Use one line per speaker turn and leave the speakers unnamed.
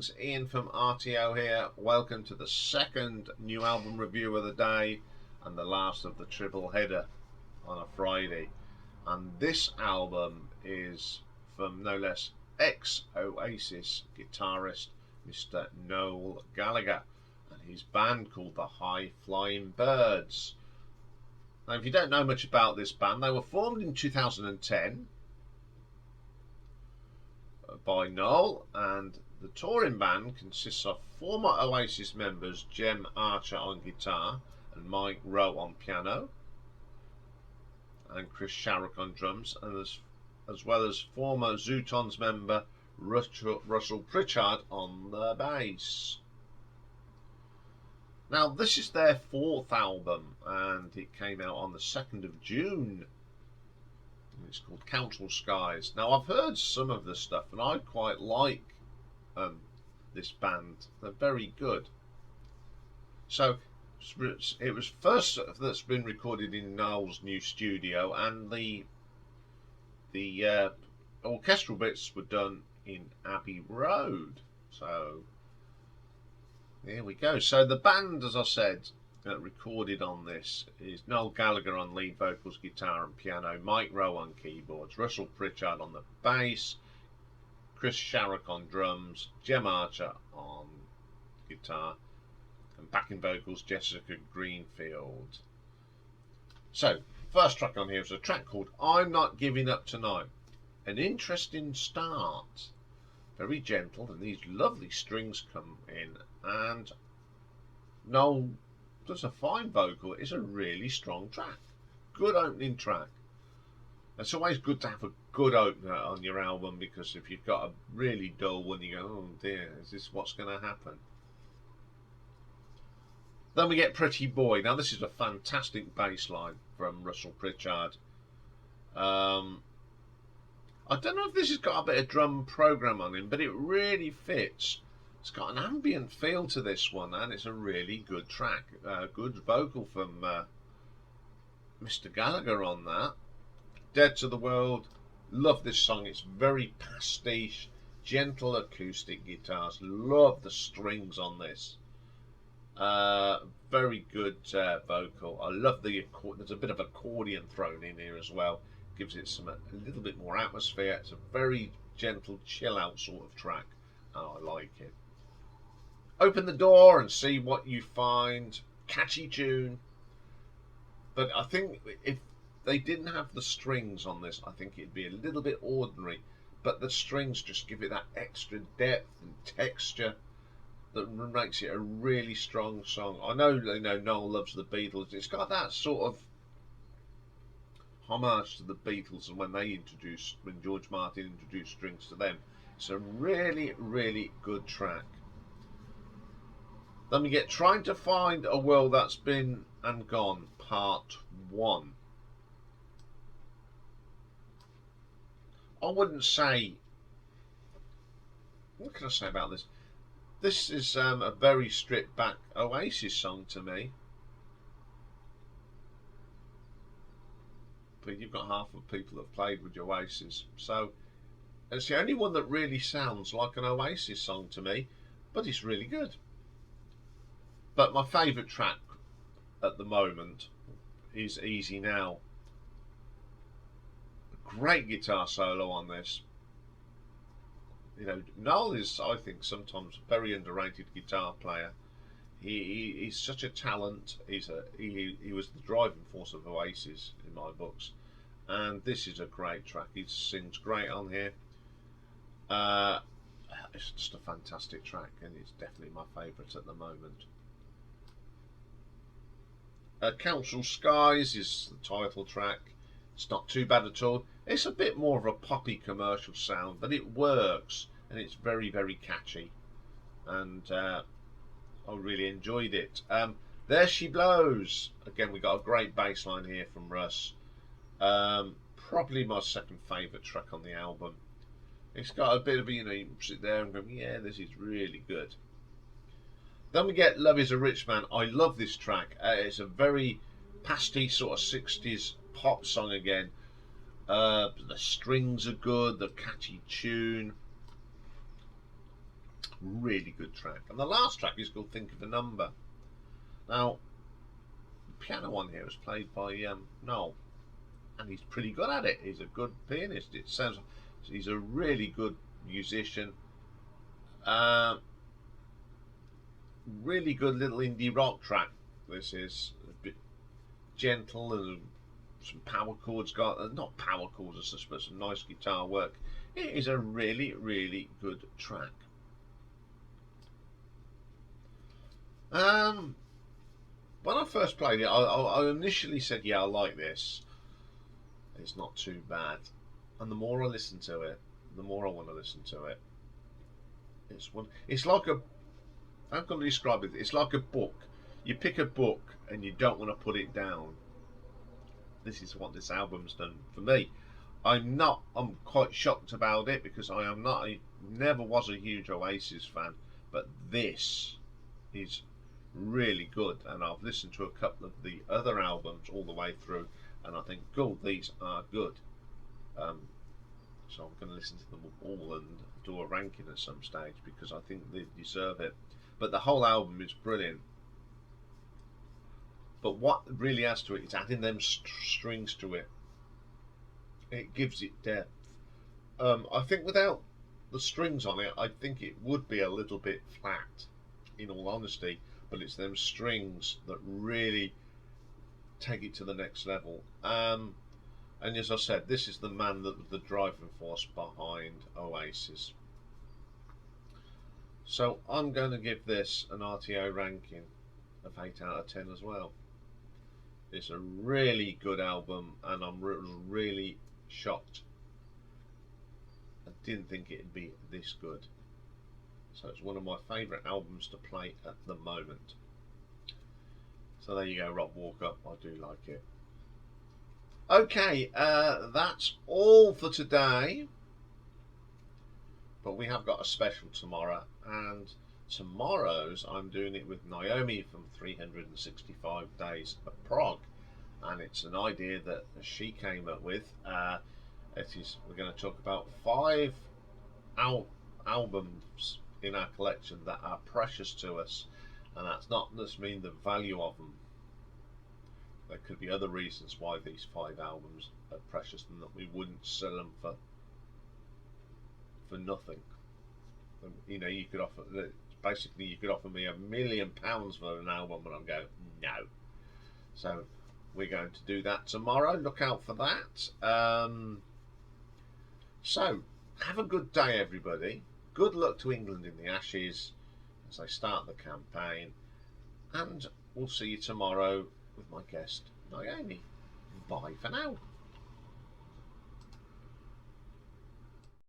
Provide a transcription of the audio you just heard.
Greetings, Ian from RTO here. Welcome to the second new album review of the day and the last of the triple header on a Friday. And this album is from no less ex-Oasis guitarist Mr. Noel Gallagher and his band called the High Flying Birds. Now, if you don't know much about this band, they were formed in 2010 by Noel, and the touring band consists of former Oasis members Jem Archer on guitar and Mike Rowe on piano and Chris Sharrock on drums, and as well as former Zootons member Russell Pritchard on the bass. Now, this is their fourth album and it came out on the 2nd of June. It's called Council Skies. Now, I've heard some of this stuff and I quite like this band. They're very good. So it was first that's been recorded in Noel's new studio, and the orchestral bits were done in Abbey Road. So there we go. So the band, as I said, recorded on this is Noel Gallagher on lead vocals, guitar and piano, Mike Rowe on keyboards, Russell Pritchard on the bass, Chris Sharrock on drums, Jem Archer on guitar, and backing vocals Jessica Greenfield. So first track on here is a track called I'm Not Giving Up Tonight. An interesting start, very gentle, and these lovely strings come in, and Noel does a fine vocal. It's a really strong track, good opening track. It's always good to have a good opener on your album, because if you've got a really dull one, you go, oh dear, is this what's going to happen? Then we get Pretty Boy. Now this is a fantastic bass line from Russell Pritchard. I don't know if this has got a bit of drum program on him, but it really fits. It's got an ambient feel to this one, and it's a really good track. Good vocal from Mr. Gallagher on that. Dead to the World. Love this song. It's very pastiche, gentle acoustic guitars. Love the strings on this. Very good vocal. I love there's a bit of accordion thrown in here as well. Gives it a little bit more atmosphere. It's a very gentle, chill out sort of track. Oh, I like it. Open the door and see what you find. Catchy tune. But I think if they didn't have the strings on this, I think it'd be a little bit ordinary. But the strings just give it that extra depth and texture that makes it a really strong song. I know, Noel loves the Beatles. It's got that sort of homage to the Beatles, and when George Martin introduced strings to them. It's a really, really good track. Then we get Trying to Find a World That's Been and Gone, Part 1. I wouldn't say... What can I say about this? This is a very stripped back Oasis song to me. But you've got half of people that have played with Oasis. So it's the only one that really sounds like an Oasis song to me. But it's really good. But my favourite track at the moment is Easy Now. A great guitar solo on this. You know, Noel is, I think, sometimes a very underrated guitar player. He's such a talent. He was the driving force of Oasis in my books, and this is a great track. He sings great on here. It's just a fantastic track, and it's definitely my favourite at the moment. Council Skies is the title track. It's not too bad at all. It's a bit more of a poppy commercial sound, but it works, and it's very, very catchy, and I really enjoyed it. There She Blows. Again, we got a great bass line here from Russ. Probably my second favourite track on the album. It's got a bit of, you can sit there and go, yeah, this is really good. Then we get Love Is a Rich Man. I love this track. It's a very pastiche sort of 60s pop song again. The strings are good, the catchy tune. Really good track. And the last track is called Think of a Number. Now, the piano on here is played by Noel, and he's pretty good at it. He's a good pianist. It sounds he's a really good musician. Really good little indie rock track. This is a bit gentle and some power chords. Got not power chords, I suppose, some nice guitar work. It is a really, really good track. When I first played it, I initially said, yeah, I like this. It's not too bad. And the more I listen to it, the more I want to listen to it. It's like a, how can I describe it? It's like a book. You pick a book and you don't want to put it down. This is what this album's done for me. I'm quite shocked about it because I never was a huge Oasis fan, but this is really good, and I've listened to a couple of the other albums all the way through, and I think, God, these are good. So I'm going to listen to them all and do a ranking at some stage because I think they deserve it. But the whole album is brilliant. But what really adds to it is adding them strings to it. It gives it depth. I think without the strings on it, I think it would be a little bit flat, in all honesty. But it's them strings that really take it to the next level. And as I said, this is the man that was the driving force behind Oasis. So I'm going to give this an RTO ranking of 8 out of 10 as well. It's a really good album, and I'm really shocked. I didn't think it'd be this good. So it's one of my favourite albums to play at the moment. So there you go, Rob Walker. I do like it. Okay, that's all for today. But we have got a special tomorrow, and tomorrow's I'm doing it with Naomi from 365 Days of Prague, and it's an idea that she came up with. We're going to talk about 5 albums in our collection that are precious to us, and that's not just mean the value of them. There could be other reasons why these 5 albums are precious and that we wouldn't sell them for nothing. You know, you could offer me £1 million for an album and I'll go no. So we're going to do that tomorrow. Look out for that. So have a good day, everybody. Good luck to England in the Ashes as they start the campaign, and we'll see you tomorrow with my guest Naomi. Bye for now.